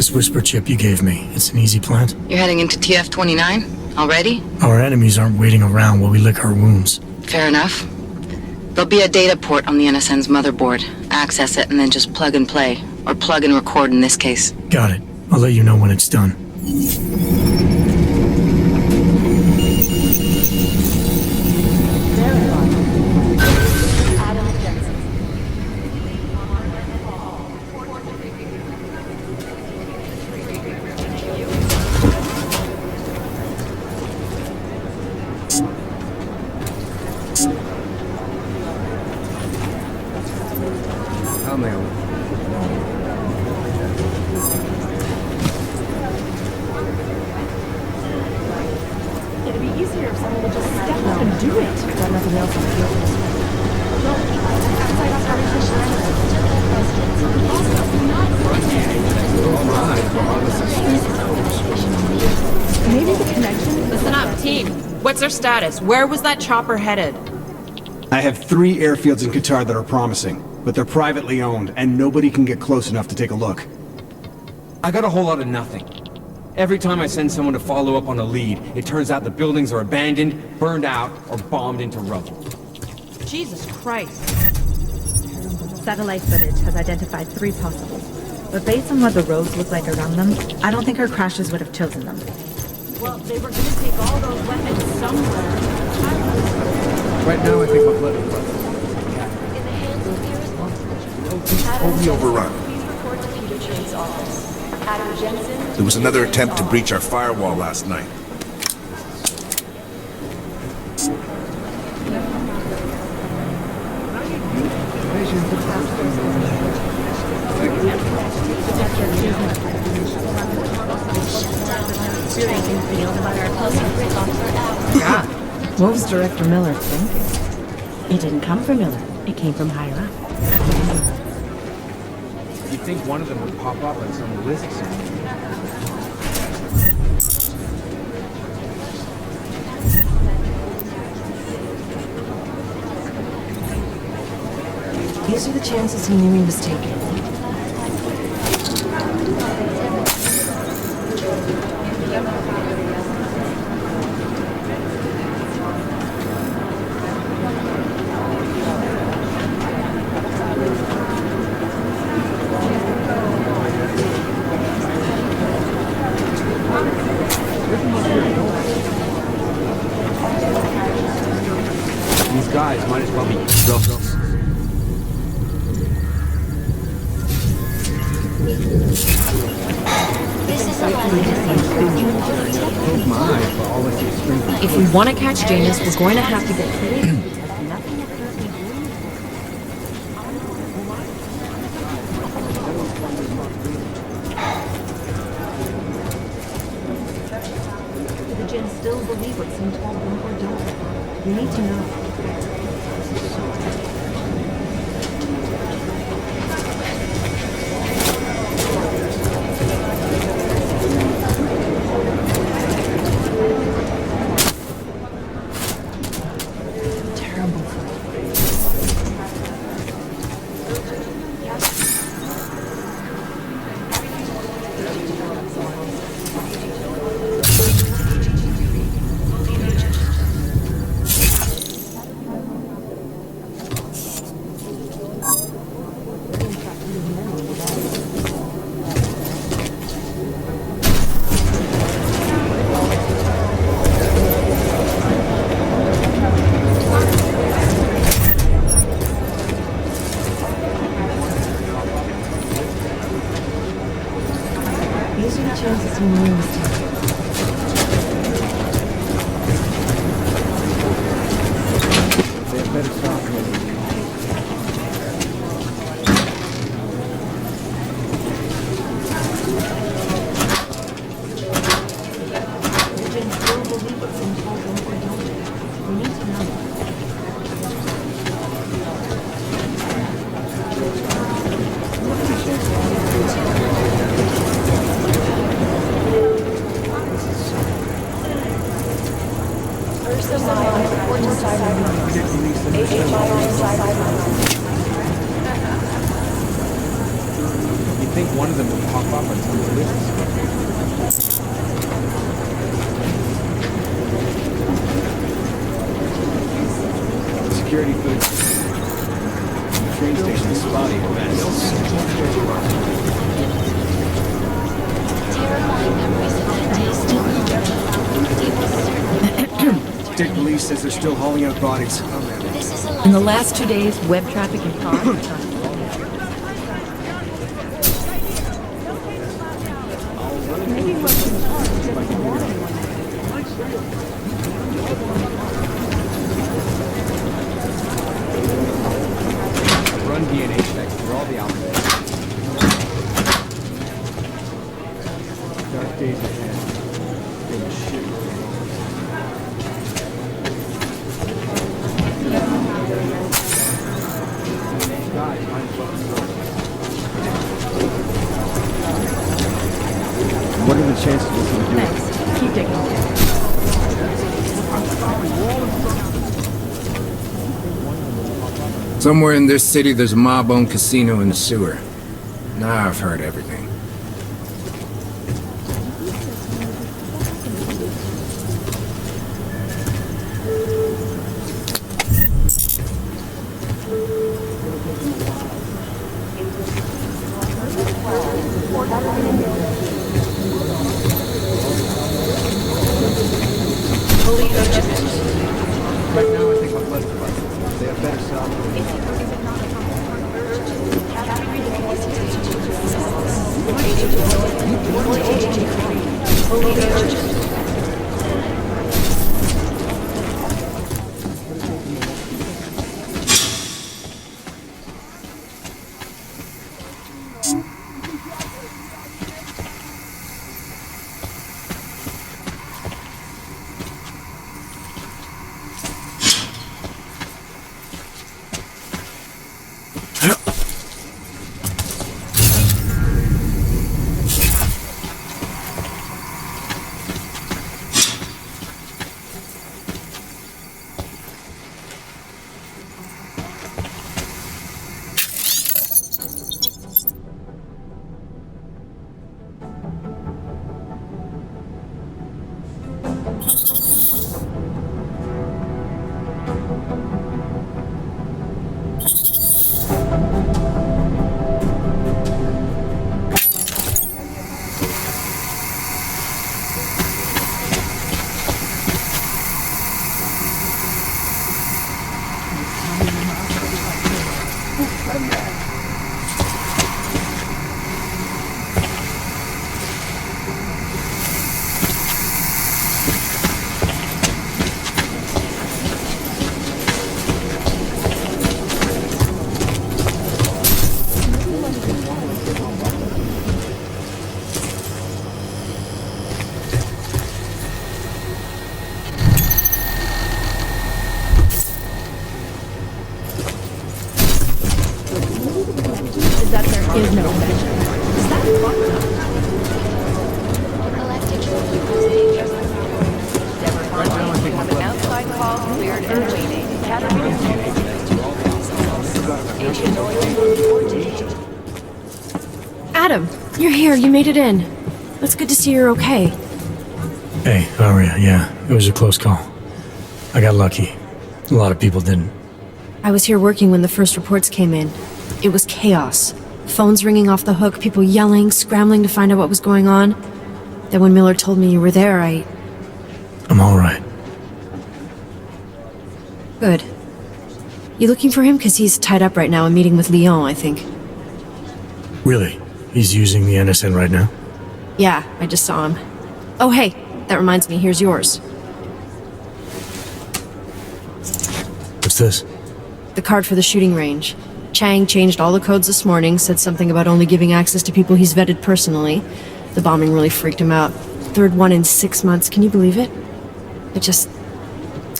This whisper chip you gave me, it's an easy plant? You're heading into TF-29? Already? Our enemies aren't waiting around while we lick our wounds. Fair enough. There'll be a data port on the NSN's motherboard. Access it and then just plug and play. Or plug and record in this case. Got it. I'll let you know when it's done. It'd be easier if someone would just step up and do it. Got nothing else on the field. Maybe the connection. Listen up, team. What's our status? Where was that chopper headed? I have 3 airfields in Qatar that are promising, but they're privately owned, and nobody can get close enough to take a look. I got a whole lot of nothing. Every time I send someone to follow up on a lead, it turns out the buildings are abandoned, burned out, or bombed into rubble. Jesus Christ. Satellite footage has identified 3 possibles, but based on what the roads look like around them, I don't think our crashes would have chosen them. Well, they were gonna take all those weapons somewhere. Right now, I think I'll let it run. Totally overrun. There was another attempt to breach our firewall last night. Yeah. What was Director Miller thinking? It didn't come from Miller. It came from higher up. You'd think one of them would pop up on some list somewhere. These are the chances he knew he was taking. These guys might as well be drugs. If we want to catch Janus, we're going to have to get creative. Do the Jinn still believe what St. told them or don't? You need to know. These are the chances he knew he was taking. They better stop me. The Jinn still believe what St. told them or don't. You need to know. You think think one of them would pop up on some of the lists. Security footage. The train station is spotty at best. Terrifying memories of that day still haunt me. It was certainly State police says they're still hauling out bodies. This is a In the last 2 days, web traffic and fraud. Run DNA checks through all the outlets. Dark days ahead. Big shit. What are the chances this will do? Thanks. Keep digging. Somewhere in this city, there's a mob-owned casino in the sewer. Now I've heard everything. Right now, I think I'm less of they have better salary. Is that there is no connection? Is that fucked up? collected from Outside call cleared and waiting. Adam, you're here. You made it in. It's good to see you're okay. Hey, Aria, yeah, it was a close call. I got lucky. A lot of people didn't. I was here working when the first reports came in. It was chaos. Phones ringing off the hook, people yelling, scrambling to find out what was going on. Then when Miller told me you were there, I'm all right. Good. You looking for him? Because he's tied up right now, a meeting with Lyon, I think. Really? He's using the NSN right now? Yeah, I just saw him. Oh, hey, that reminds me, here's yours. What's this? The card for the shooting range. Chang changed all the codes this morning, said something about only giving access to people he's vetted personally. The bombing really freaked him out. Third one in 6 months, can you believe it?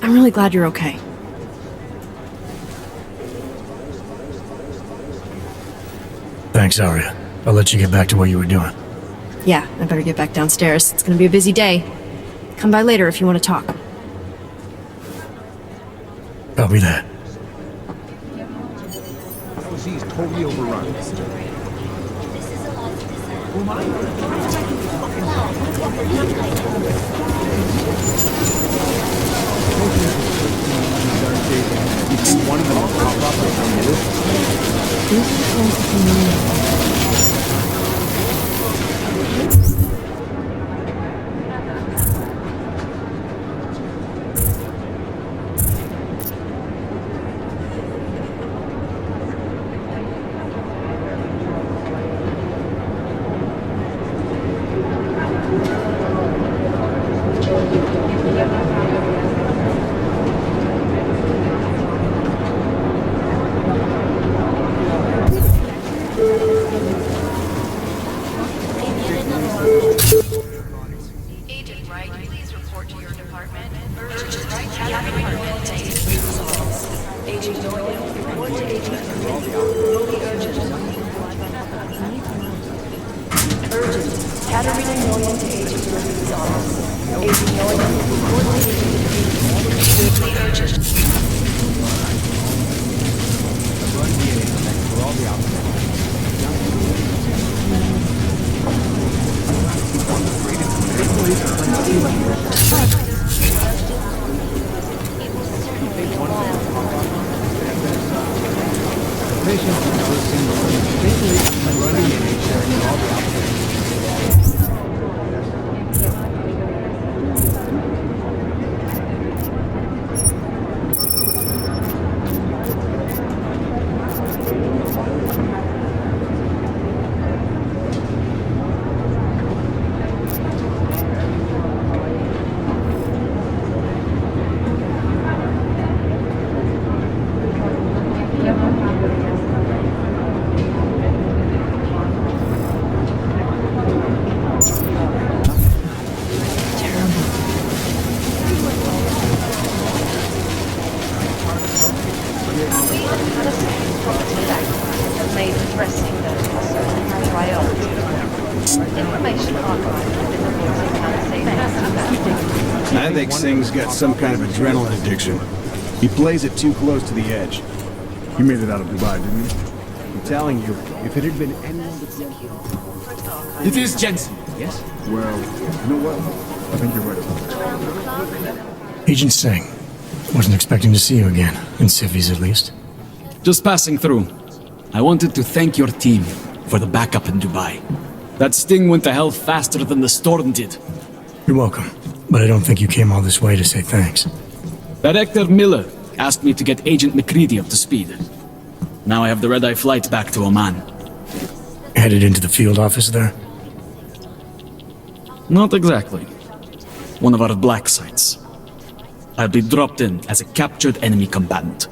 I'm really glad you're okay. Thanks, Aria. I'll let you get back to what you were doing. Yeah, I better get back downstairs. It's gonna be a busy day. Come by later if you want to talk. Copy that. LZ's totally overrun. This is a lot One of them will pop up and These are sounds familiar. Agent Wright, please report to your department. Urgent Wright, department takes resolves. Agent Doyle, report to Agent Urgent. Katarina Noyan to Agent resolves. Agent Noyan, report to Agent urgent. Made pressing those priority. Information archive I think Singh's got some kind of adrenaline addiction. He plays it too close to the edge. He made it out of Dubai, didn't he? I'm telling you, if it had been anyone but It is Jensen, yes? Well, you know what? I think you're right. Agent Singh. Wasn't expecting to see you again, in civvies at least. Just passing through. I wanted to thank your team for the backup in Dubai. That sting went to hell faster than the storm did. You're welcome, but I don't think you came all this way to say thanks. Director Miller asked me to get Agent McCready up to speed. Now I have the red-eye flight back to Oman. Headed into the field office there? Not exactly. One of our black sites. I'll be dropped in as a captured enemy combatant.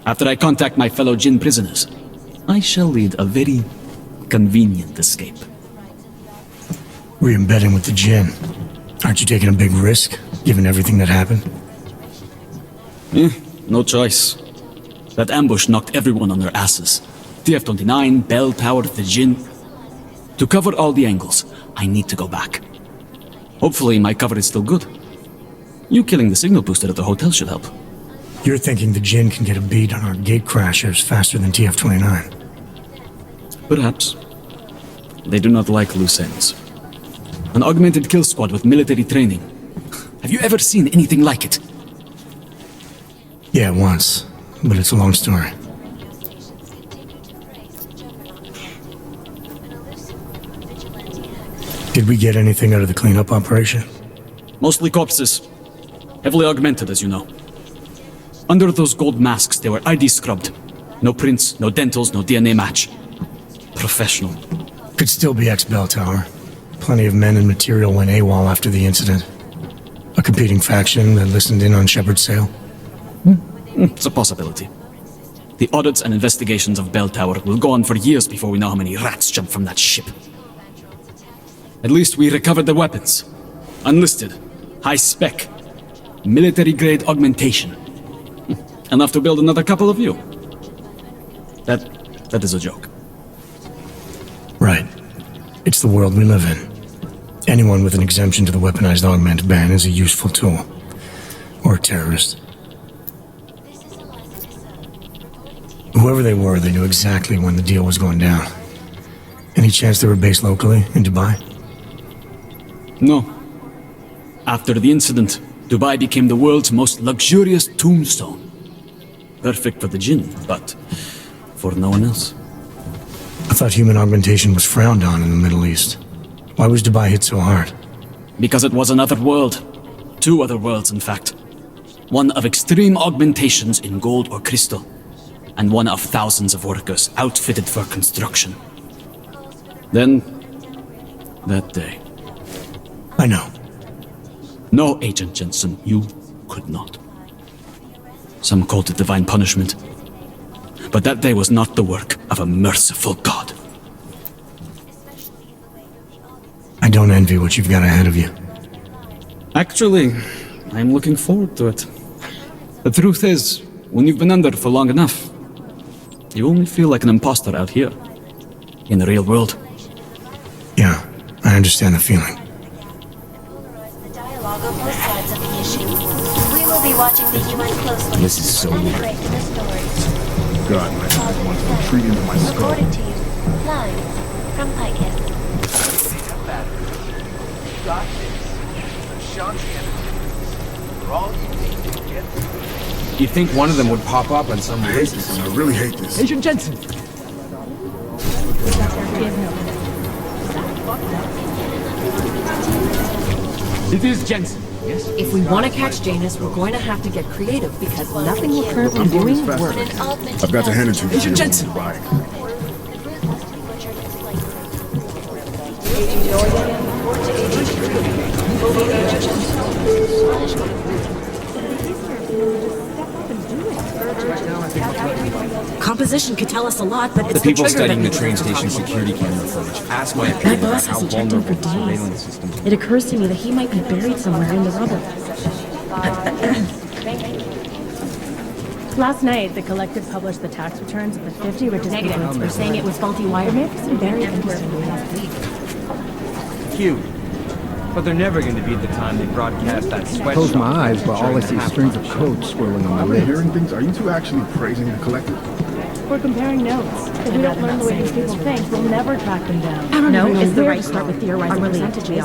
After I contact my fellow Jinn prisoners, I shall lead a very convenient escape. Re-embedding with the Jinn. Aren't you taking a big risk, given everything that happened? No choice. That ambush knocked everyone on their asses. TF-29, Bell Tower, the Jinn. To cover all the angles, I need to go back. Hopefully my cover is still good. You killing the signal booster at the hotel should help. You're thinking the Jinn can get a beat on our gate crashers faster than TF-29? Perhaps. They do not like loose ends. An augmented kill squad with military training. Have you ever seen anything like it? Yeah, once. But it's a long story. Did we get anything out of the cleanup operation? Mostly corpses. Heavily augmented, as you know. Under those gold masks, they were ID scrubbed. No prints, no dentals, no DNA match. Professional. Could still be ex-Bell Tower. Plenty of men and material went AWOL after the incident. A competing faction that listened in on Shepard's sale. It's a possibility. The audits and investigations of Bell Tower will go on for years before we know how many rats jumped from that ship. At least we recovered the weapons. Unlisted. High spec. Military-grade augmentation. Enough to build another couple of you. That is a joke. Right. It's the world we live in. Anyone with an exemption to the weaponized augment ban is a useful tool. Or a terrorist. Whoever they were, they knew exactly when the deal was going down. Any chance they were based locally, in Dubai? No. After the incident, Dubai became the world's most luxurious tombstone. Perfect for the jinn, but for no one else. I thought human augmentation was frowned on in the Middle East. Why was Dubai hit so hard? Because it was another world. Two other worlds, in fact. One of extreme augmentations in gold or crystal, and one of thousands of workers outfitted for construction. Then, that day. I know. No, Agent Jensen, you could not. Some called it divine punishment. But that day was not the work of a merciful God. I don't envy what you've got ahead of you. Actually, I'm looking forward to it. The truth is, when you've been under for long enough, you only feel like an imposter out here, in the real world. Yeah, I understand the feeling. The dialogue on both sides of the issue. We will be watching the human closely. This is so weird. Break the stories. God, man, I just want to retreat into my skull. According to you, live from Pikehead. You'd think one of them would pop up on some I hate list. this. I really hate this. Agent Jensen! It is Jensen, yes? If we want to catch Janus, we're going to have to get creative because nothing we're currently I'm going doing as fast works. as I can. I've got to hand it to you. Agent Jensen! Composition could tell us a lot, but The it's people trigger that studying the makes train it station complicated. security camera footage asked my My opinion about boss how has been checking vulnerable for the surveillance days. system is. It occurs to me that he might be buried somewhere in the rubble. Last night, the collective published the tax returns of the 50 richest people. We're saying it was faulty wire. Maybe some very interesting news. Cute. But they're never going to beat the time they broadcast that sweatshop. Close my eyes, but all I during see the is strings of halftime code swirling on my I've been lips. hearing things. Are you two actually praising the collective? We're comparing notes. If we don't learn the way these people think, we'll never track them down. No, it's it's the where right to start with theorizing really percentages.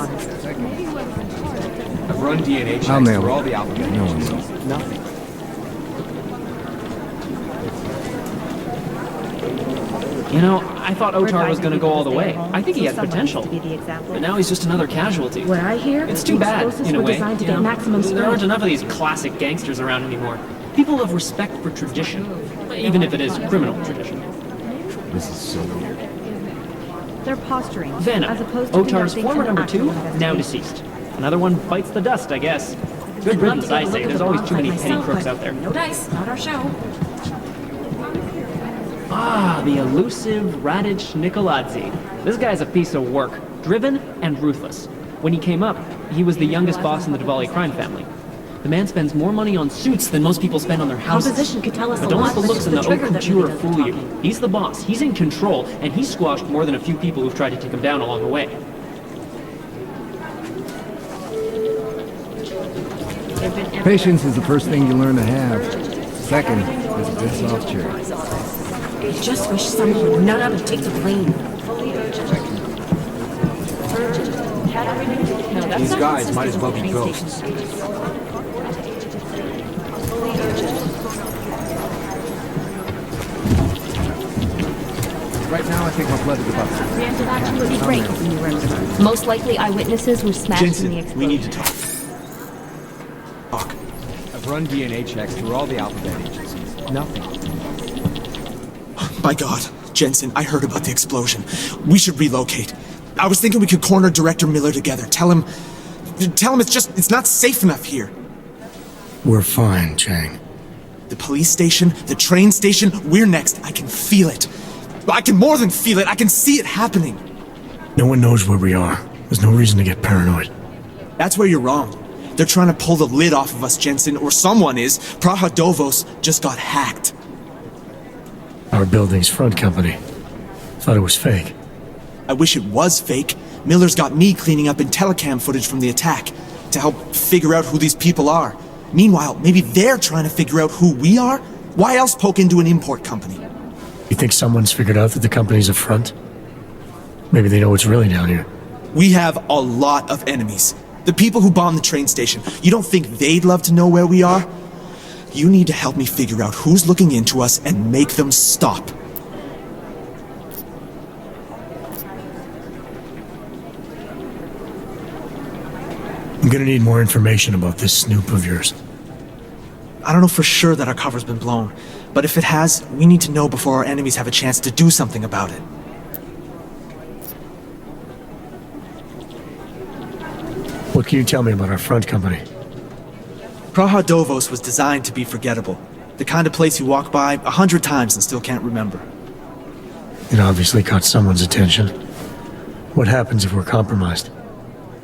I've run DNA checks I'll nail for it. all the alphabet No one agencies. Nothing. You know, I thought Otar was going to go all the way. I think he had potential. To be the example. But now he's just another casualty. What I hear, It's too bad, explosives in a were way. designed to you get know? maximum There speed. aren't enough of these classic gangsters around anymore. People have respect for tradition, even if it is criminal tradition. This is so weird. They're posturing. Venom, as opposed to Otar's conducting former an number actual 2, now investigation. deceased. Another one bites the dust, I guess. Good riddance, I say. There's always too many petty crooks out there. No dice, not our show. Ah, the elusive Radic Nikoladzzi. This guy's a piece of work. Driven and ruthless. When he came up, he was the youngest boss in the Diwali crime family. The man spends more money on suits than most people spend on their houses. Composition could tell us But a don't lot, let the but looks it's and the the haute trigger that couture really does the fool you. talking. He's the boss. He's in control, and he's squashed more than a few people who've tried to take him down along the way. Patience is the first thing you learn to have. Second is a good soft chair. I just wish someone would nut up and take the blame. These guys might as well be ghosts. Right now, I think my blood is about to... Would absolutely great if you were. Most likely eyewitnesses were smashed in the Jensen, explosion. we need to talk. I've run DNA checks through all the alphabet agencies. Nothing. My God, Jensen, I heard about the explosion. We should relocate. I was thinking we could corner Director Miller together. Tell him it's not safe enough here. We're fine, Chang. The police station, the train station, we're next. I can feel it. I can more than feel it. I can see it happening. No one knows where we are. There's no reason to get paranoid. That's where you're wrong. They're trying to pull the lid off of us, Jensen, or someone is. Praha Dovos just got hacked. Our building's front company. Thought it was fake. I wish it was fake. Miller's got me cleaning up IntelliCam footage from the attack to help figure out who these people are. Meanwhile, maybe they're trying to figure out who we are? Why else poke into an import company? You think someone's figured out that the company's a front? Maybe they know what's really down here. We have a lot of enemies. The people who bombed the train station. You don't think they'd love to know where we are? You need to help me figure out who's looking into us and make them stop. I'm gonna need more information about this snoop of yours. I don't know for sure that our cover's been blown, but if it has, we need to know before our enemies have a chance to do something about it. What can you tell me about our front company? Praha Dovos was designed to be forgettable. The kind of place you walk by 100 times and still can't remember. It obviously caught someone's attention. What happens if we're compromised?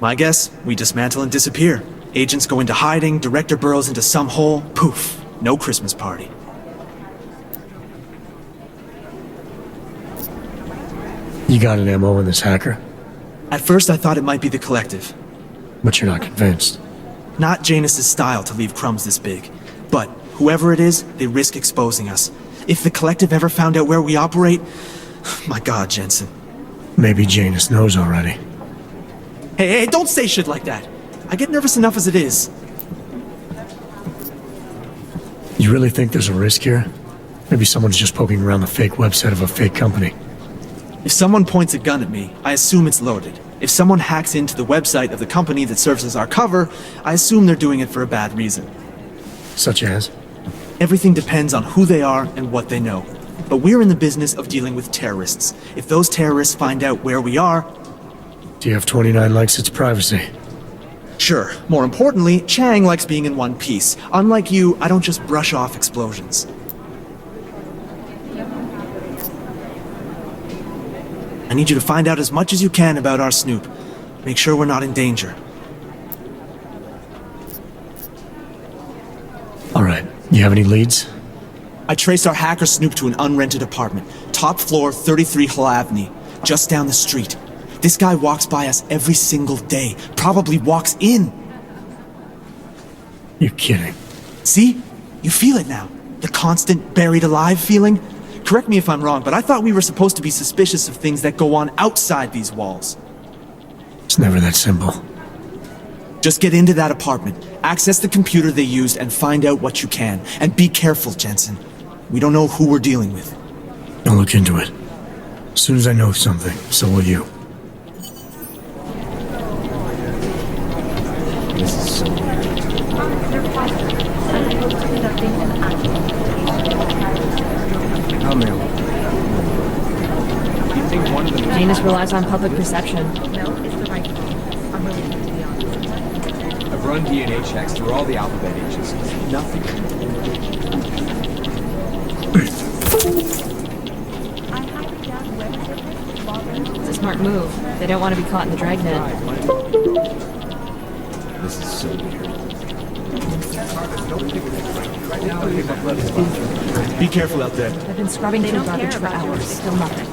My guess, we dismantle and disappear. Agents go into hiding, director burrows into some hole, poof, no Christmas party. You got an MO in this hacker? At first I thought it might be the Collective. But you're not convinced. Not Janus' style to leave crumbs this big. But whoever it is, they risk exposing us. If the Collective ever found out where we operate... My god, Jensen. Maybe Janus knows already. Hey, don't say shit like that. I get nervous enough as it is. You really think there's a risk here? Maybe someone's just poking around the fake website of a fake company. If someone points a gun at me, I assume it's loaded. If someone hacks into the website of the company that serves as our cover, I assume they're doing it for a bad reason. Such as? Everything depends on who they are and what they know. But we're in the business of dealing with terrorists. If those terrorists find out where we are... TF-29 likes its privacy. Sure. More importantly, Chang likes being in one piece. Unlike you, I don't just brush off explosions. I need you to find out as much as you can about our snoop. Make sure we're not in danger. All right. You have any leads? I traced our hacker snoop to an unrented apartment. Top floor, 33 Hlavny. Just down the street. This guy walks by us every single day. Probably walks in. You're kidding. See? You feel it now. The constant buried alive feeling. Correct me if I'm wrong, but I thought we were supposed to be suspicious of things that go on outside these walls. It's never that simple. Just get into that apartment, access the computer they used, and find out what you can. And be careful, Jensen. We don't know who we're dealing with. I'll look into it. As soon as I know something, so will you. This is so weird. I'll mail it. You think one of them... Janus relies on public perception. No, it's the right call. I'm really to be honest. I've run DNA checks through all the alphabet H's. Nothing. It's a smart move. They don't want to be caught in the dragnet. This is so weird. Be careful out there. I've been scrubbing through garbage for hours. Still nothing.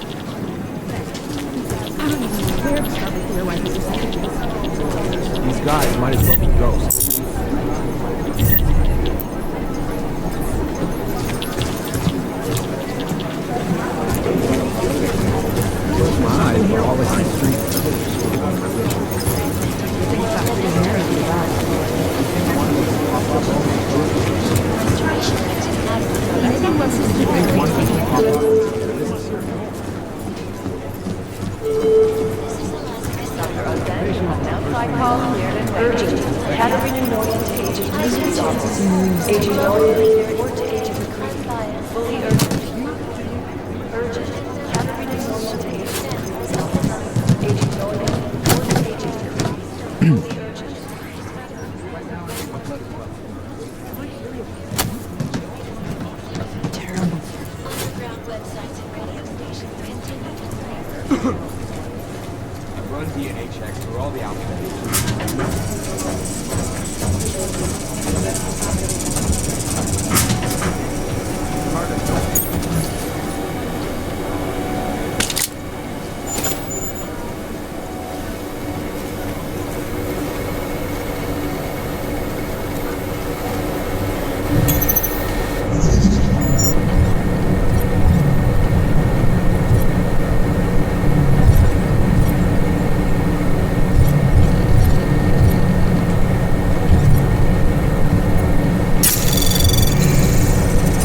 These guys might as well be ghosts. Close my eyes, but all I see is streets. I've run DNA checks through all the alphabet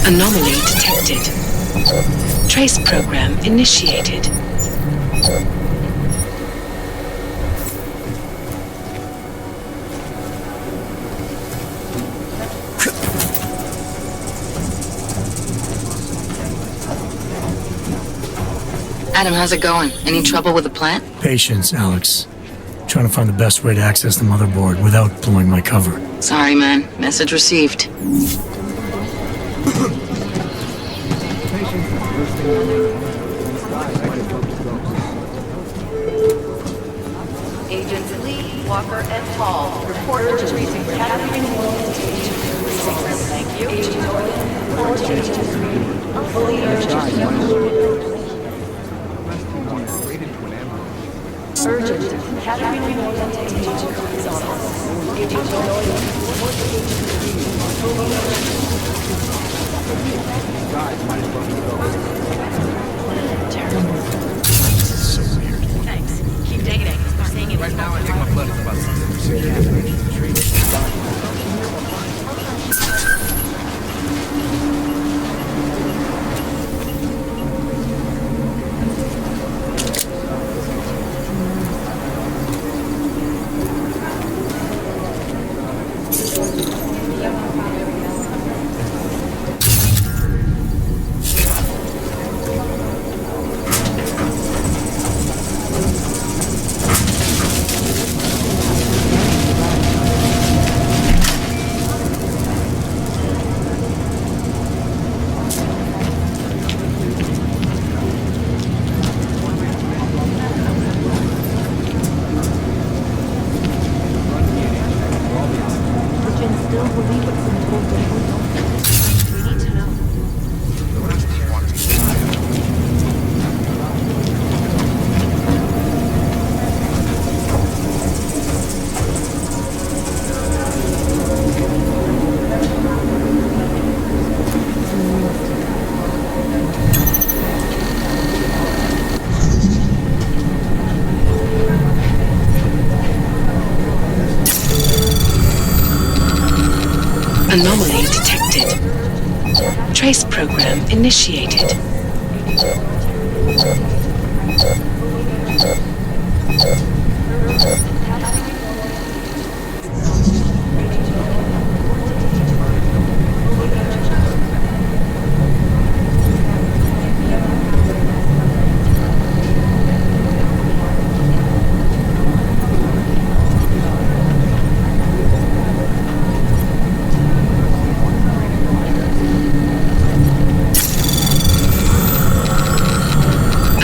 Anomaly detected. Trace program initiated. Adam, how's it going? Any trouble with the plant? Patience, Alex. Trying to find the best way to access the motherboard without blowing my cover. Sorry, man. Message received. Agents Lee, Walker, and Hall report to Agent Catherine Williams to Agent 36. Thank you. Agent Norton, report to Agent 3. Fully urgent. Catherine Williams to Agent 3's office. Agent Norton, report to Agent 3. Fully So weird. Thanks. Keep digging. We're seeing it right now. I think my blood is about Anomaly detected. Trace program initiated.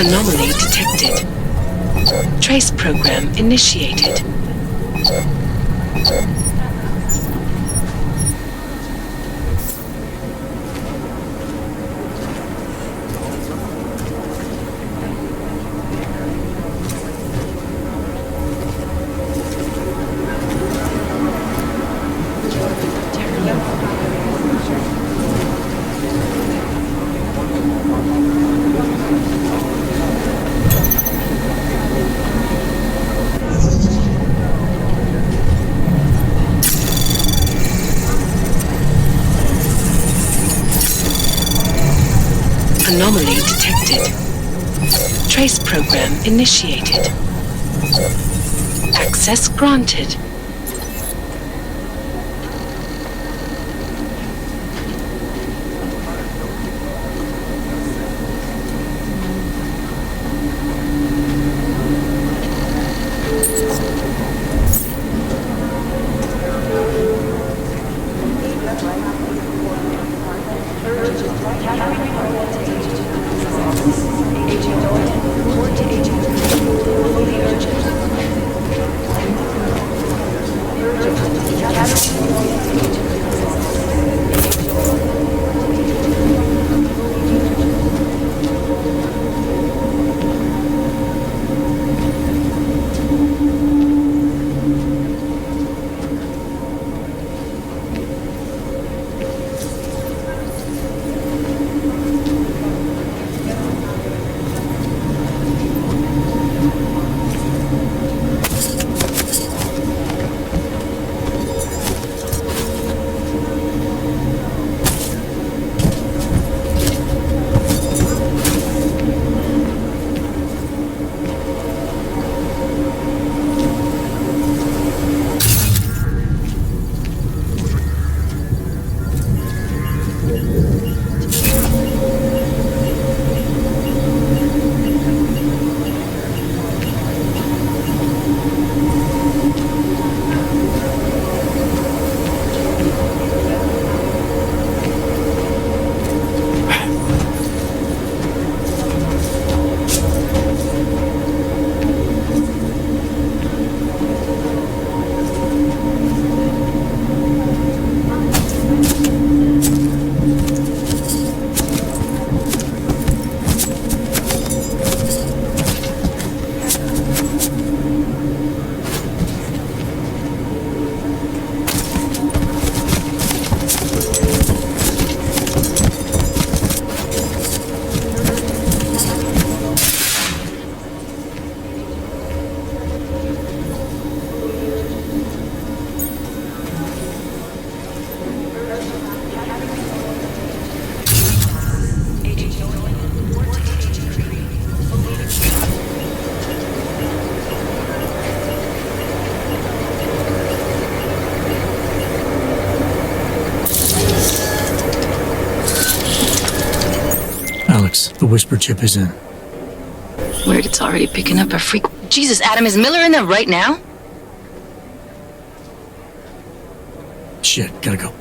Anomaly detected. Trace program initiated. Anomaly detected. Trace program initiated. Access granted. box the whisper chip is in. Weird, it's already picking up a freak. Jesus, Adam, is Miller in there right now? Shit, gotta go.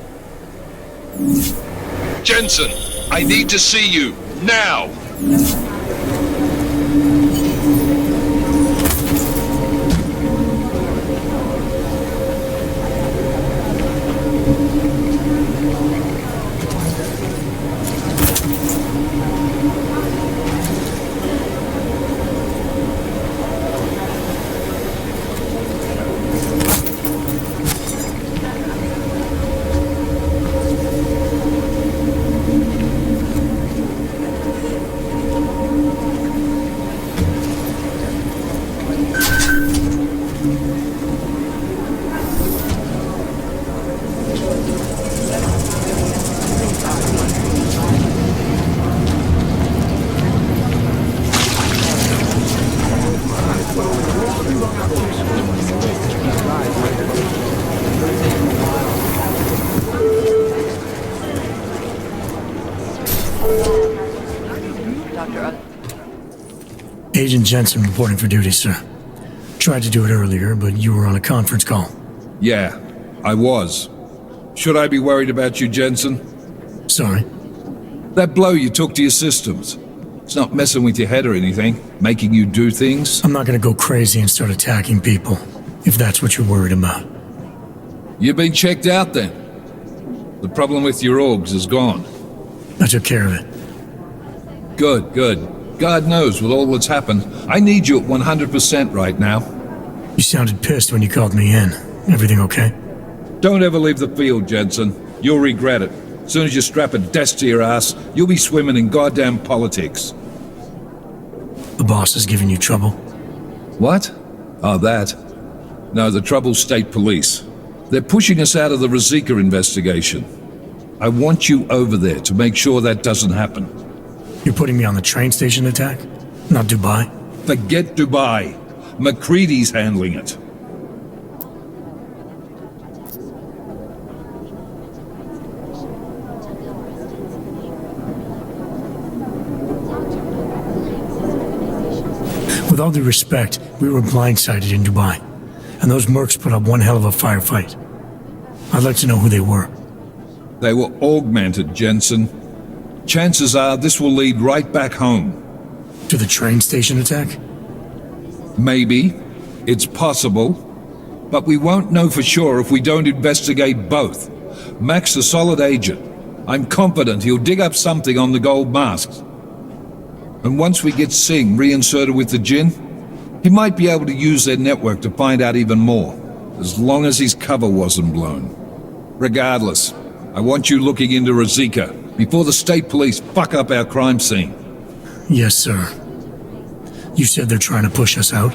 Jensen, I need to see you, now! Agent Jensen reporting for duty, sir. Tried to do it earlier, but you were on a conference call. Yeah, I was. Should I be worried about you, Jensen? Sorry? That blow you took to your systems. It's not messing with your head or anything, making you do things? I'm not gonna go crazy and start attacking people, if that's what you're worried about. You've been checked out then. The problem with your orgs is gone. I took care of it. Good, good. God knows with all that's happened, I need you at 100% right now. You sounded pissed when you called me in. Everything okay? Don't ever leave the field, Jensen. You'll regret it. As soon as you strap a desk to your ass, you'll be swimming in goddamn politics. The boss is giving you trouble? What? Oh, that. No, the trouble's state police. They're pushing us out of the Rosika investigation. I want you over there to make sure that doesn't happen. You're putting me on the train station attack? Not Dubai? Forget Dubai. McCready's handling it. With all due respect, we were blindsided in Dubai, and those mercs put up one hell of a firefight. I'd like to know who they were. They were augmented, Jensen. Chances are this will lead right back home. To the train station attack? Maybe. It's possible. But we won't know for sure if we don't investigate both. Mac's a solid agent. I'm confident he'll dig up something on the gold masks. And once we get Singh reinserted with the Jinn, he might be able to use their network to find out even more, as long as his cover wasn't blown. Regardless, I want you looking into Rosika before the state police fuck up our crime scene. Yes, sir. You said they're trying to push us out?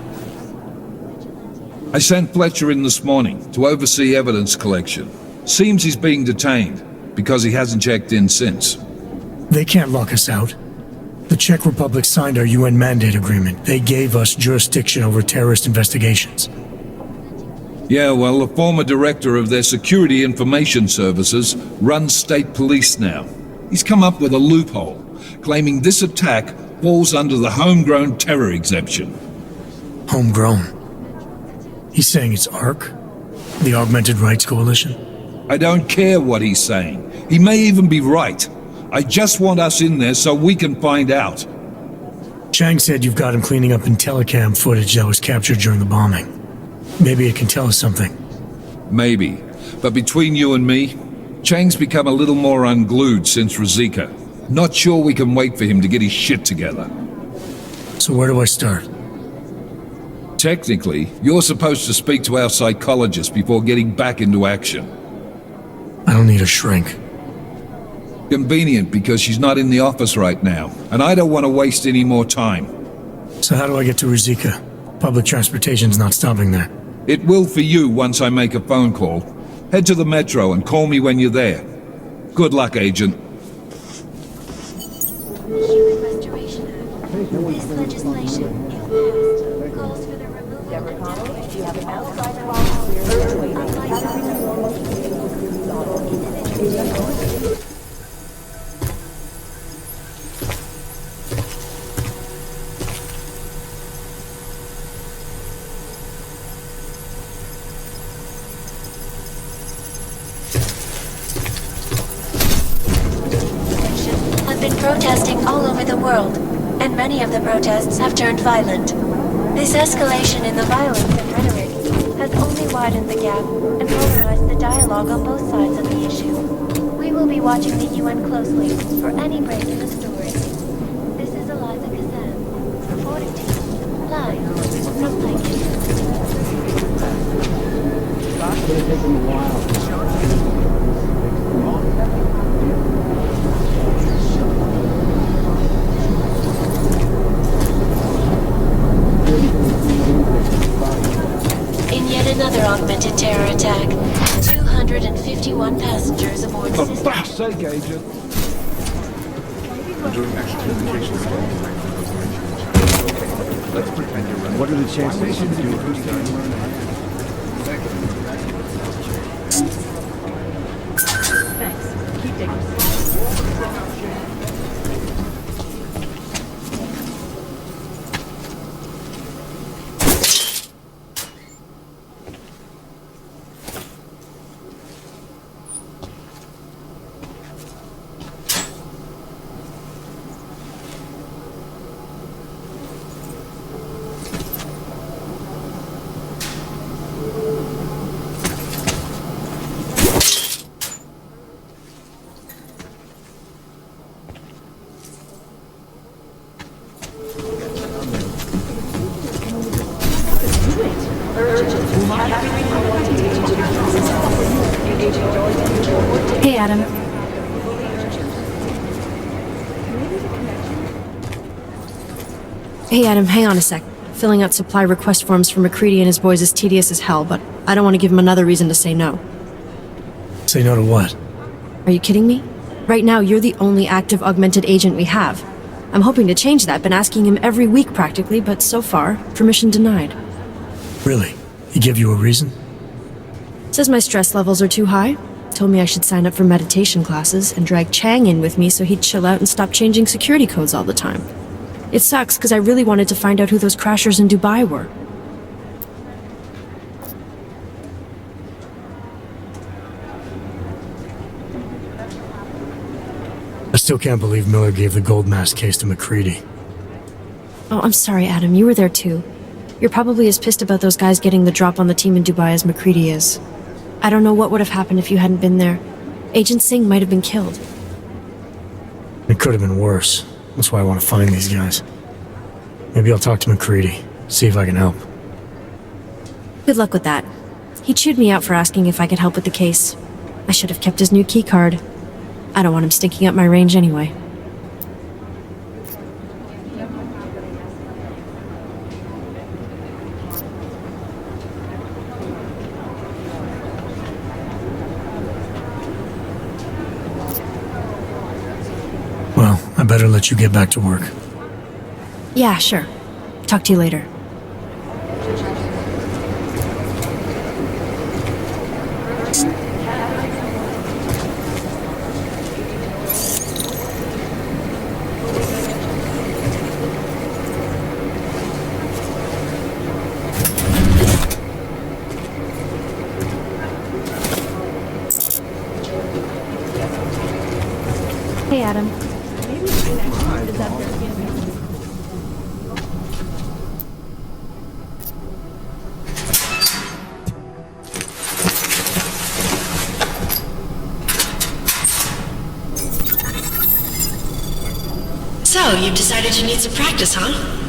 I sent Fletcher in this morning to oversee evidence collection. Seems he's being detained, because he hasn't checked in since. They can't lock us out. The Czech Republic signed our UN mandate agreement. They gave us jurisdiction over terrorist investigations. Yeah, well, the former director of their security information services runs state police now. He's come up with a loophole, claiming this attack falls under the homegrown terror exemption. Homegrown? He's saying it's ARC? The Augmented Rights Coalition? I don't care what he's saying. He may even be right. I just want us in there so we can find out. Chang said you've got him cleaning up Intellicam footage that was captured during the bombing. Maybe it can tell us something. Maybe. But between you and me, Chang's become a little more unglued since Rosika. Not sure we can wait for him to get his shit together. So where do I start? Technically, you're supposed to speak to our psychologist before getting back into action. I don't need a shrink. Convenient because she's not in the office right now, and I don't want to waste any more time. So how do I get to Rosika? Public transportation's not stopping there. It will for you once I make a phone call. Head to the metro and call me when you're there. Good luck, Agent. Human Restoration Act. This legislation, if passed, calls for the removal of protesting all over the world, and many of the protests have turned violent. This escalation in the violence and rhetoric has only widened the gap and polarized the dialogue on both sides of the issue. We will be watching the UN closely for any break in the story. This is Eliza Kazan, reporting to you, live from Lincoln. In yet another augmented terror attack, 251 passengers aboard the system. For fuck's sake, Agent! I'm doing extra communications. Let's pretend you're running. What are the chances of doing it? Thanks. Keep digging. Hey, Adam. Hey, Adam, hang on a sec. Filling out supply request forms for McCready and his boys is tedious as hell, but I don't want to give him another reason to say no. Say no to what? Are you kidding me? Right now, you're the only active augmented agent we have. I'm hoping to change that, been asking him every week practically, but so far, permission denied. Really? He gave you a reason? Says my stress levels are too high. Told me I should sign up for meditation classes and drag Chang in with me so he'd chill out and stop changing security codes all the time. It sucks because I really wanted to find out who those crashers in Dubai were. I still can't believe Miller gave the gold mask case to McCready. Oh, I'm sorry, Adam. You were there too. You're probably as pissed about those guys getting the drop on the team in Dubai as McCready is. I don't know what would have happened if you hadn't been there. Agent Singh might have been killed. It could have been worse. That's why I want to find these guys. Maybe I'll talk to McCready, see if I can help. Good luck with that. He chewed me out for asking if I could help with the case. I should have kept his new keycard. I don't want him stinking up my range anyway. Well, I better let you get back to work. Yeah, sure. Talk to you later. Hey, Adam. So, you've decided you need some practice, huh?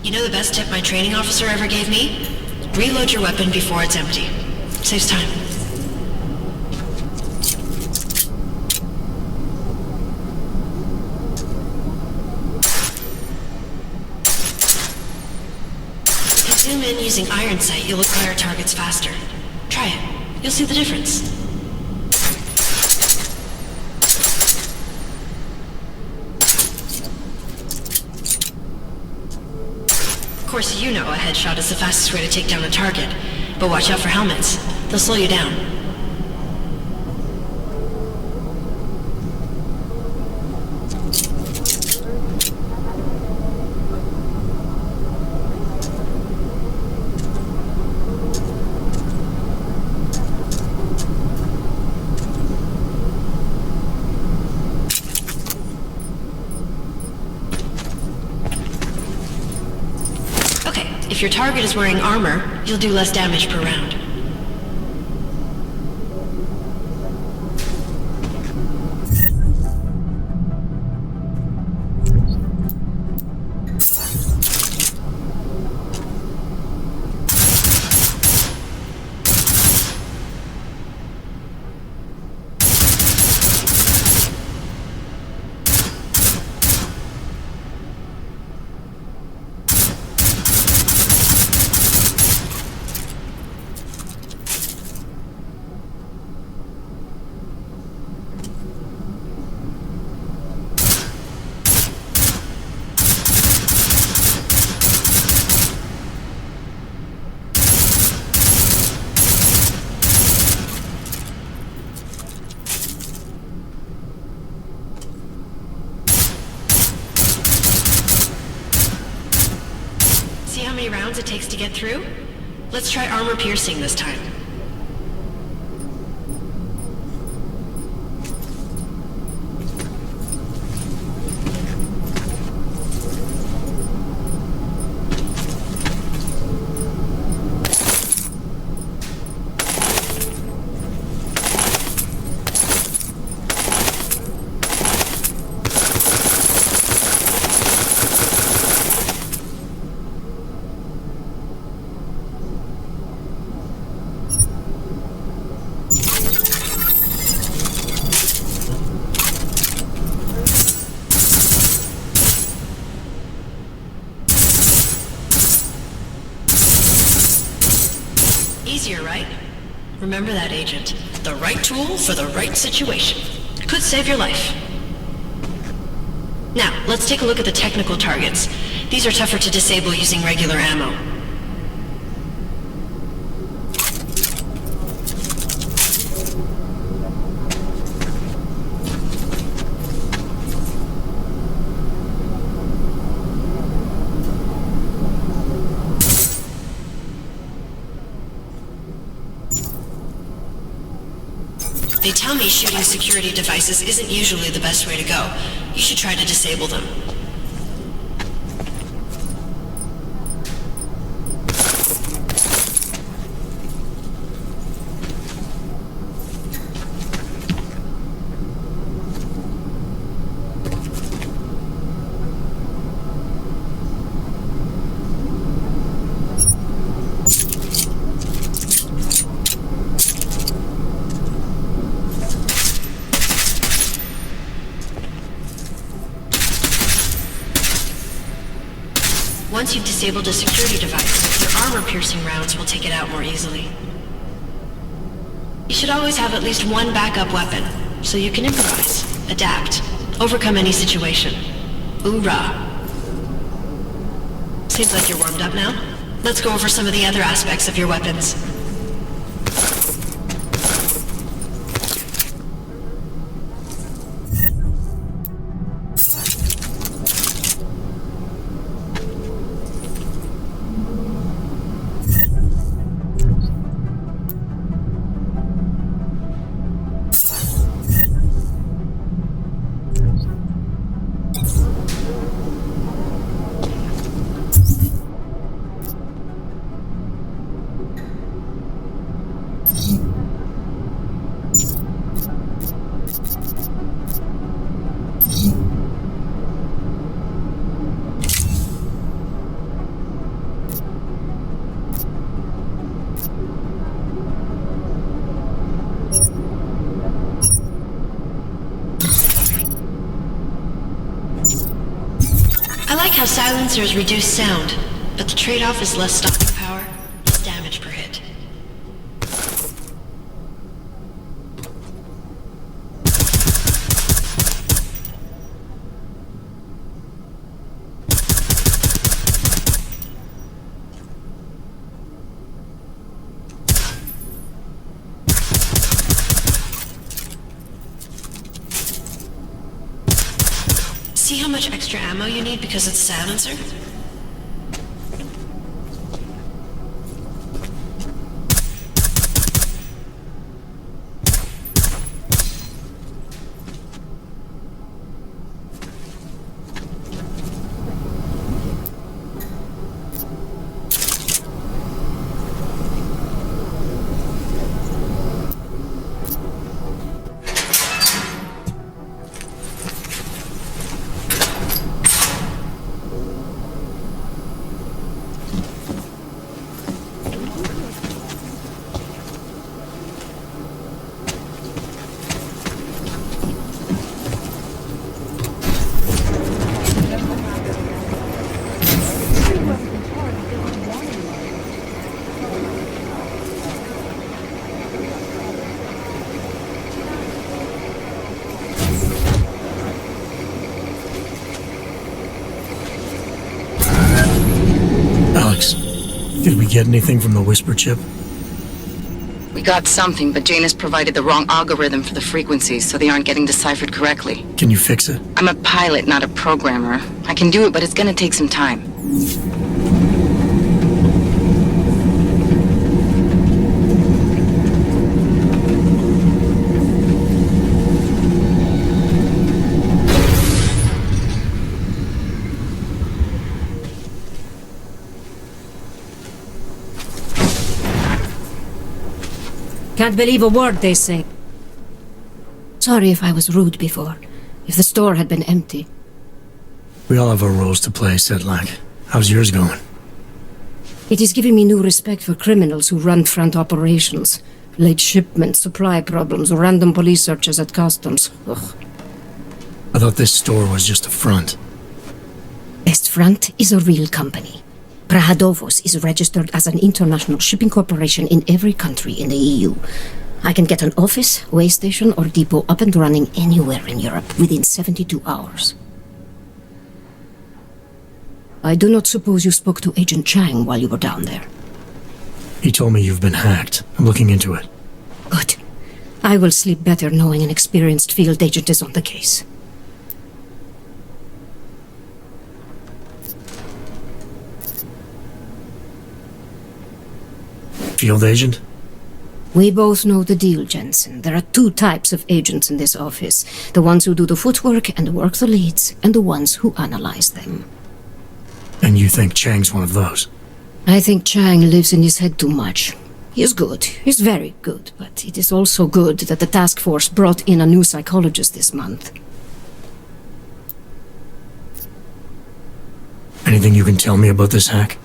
You know the best tip my training officer ever gave me? Reload your weapon before it's empty. Saves time. If you zoom in using iron sight, you'll acquire targets faster. Try it. You'll see the difference. Of course, you know a headshot is the fastest way to take down a target, but watch out for helmets. They'll slow you down. If your target is wearing armor, you'll do less damage per round. See how many rounds it takes to get through? Let's try armor piercing this time. Easier, right? Remember that, Agent. The right tool for the right situation. Could save your life. Now, let's take a look at the technical targets. These are tougher to disable using regular ammo. They tell me shooting security devices isn't usually the best way to go. You should try to disable them. Once you've disabled a security device, your armor-piercing rounds will take it out more easily. You should always have at least one backup weapon, so you can improvise, adapt, overcome any situation. Hoorah! Seems like you're warmed up now. Let's go over some of the other aspects of your weapons. I like how silencers reduce sound, but the trade-off is less stopping power, less damage per hit. See how much extra ammo you need because it's a silencer? Did we get anything from the Whisper chip? We got something, but Jane has provided the wrong algorithm for the frequencies, so they aren't getting deciphered correctly. Can you fix it? I'm a pilot, not a programmer. I can do it, but it's gonna take some time. Can't believe a word they say. Sorry if I was rude before. If the store had been empty. We all have our roles to play, Sedlak. How's yours going? It is giving me new respect for criminals who run front operations. Late shipments, supply problems, random police searches at customs. Ugh. I thought this store was just a front. Best Front is a real company. Prahadovos is registered as an international shipping corporation in every country in the EU. I can get an office, way station, or depot up and running anywhere in Europe within 72 hours. I do not suppose you spoke to Agent Chang while you were down there. He told me you've been hacked. I'm looking into it. Good. I will sleep better knowing an experienced field agent is on the case. Field agent? We both know the deal, Jensen. There are two types of agents in this office. The ones who do the footwork and work the leads, and the ones who analyze them. And you think Chang's one of those? I think Chang lives in his head too much. He is good. He's very good. But it is also good that the task force brought in a new psychologist this month. Anything you can tell me about this hack?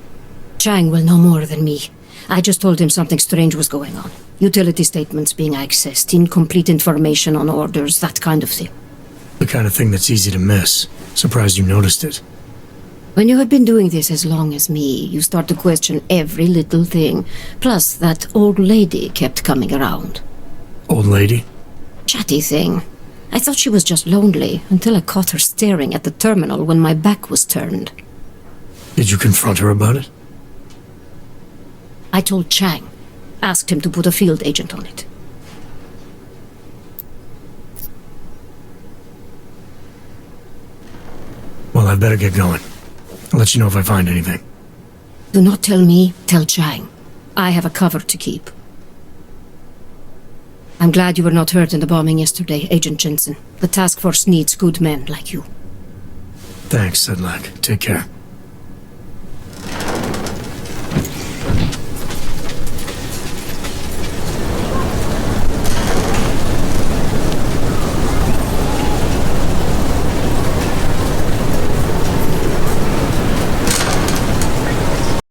Chang will know more than me. I just told him something strange was going on. Utility statements being accessed, incomplete information on orders, that kind of thing. The kind of thing that's easy to miss. Surprised you noticed it. When you have been doing this as long as me, you start to question every little thing. Plus, that old lady kept coming around. Old lady? Chatty thing. I thought she was just lonely, until I caught her staring at the terminal when my back was turned. Did you confront her about it? I told Chang. Asked him to put a field agent on it. Well, I better get going. I'll let you know if I find anything. Do not tell me, tell Chang. I have a cover to keep. I'm glad you were not hurt in the bombing yesterday, Agent Jensen. The task force needs good men like you. Thanks, Sedlak. Take care.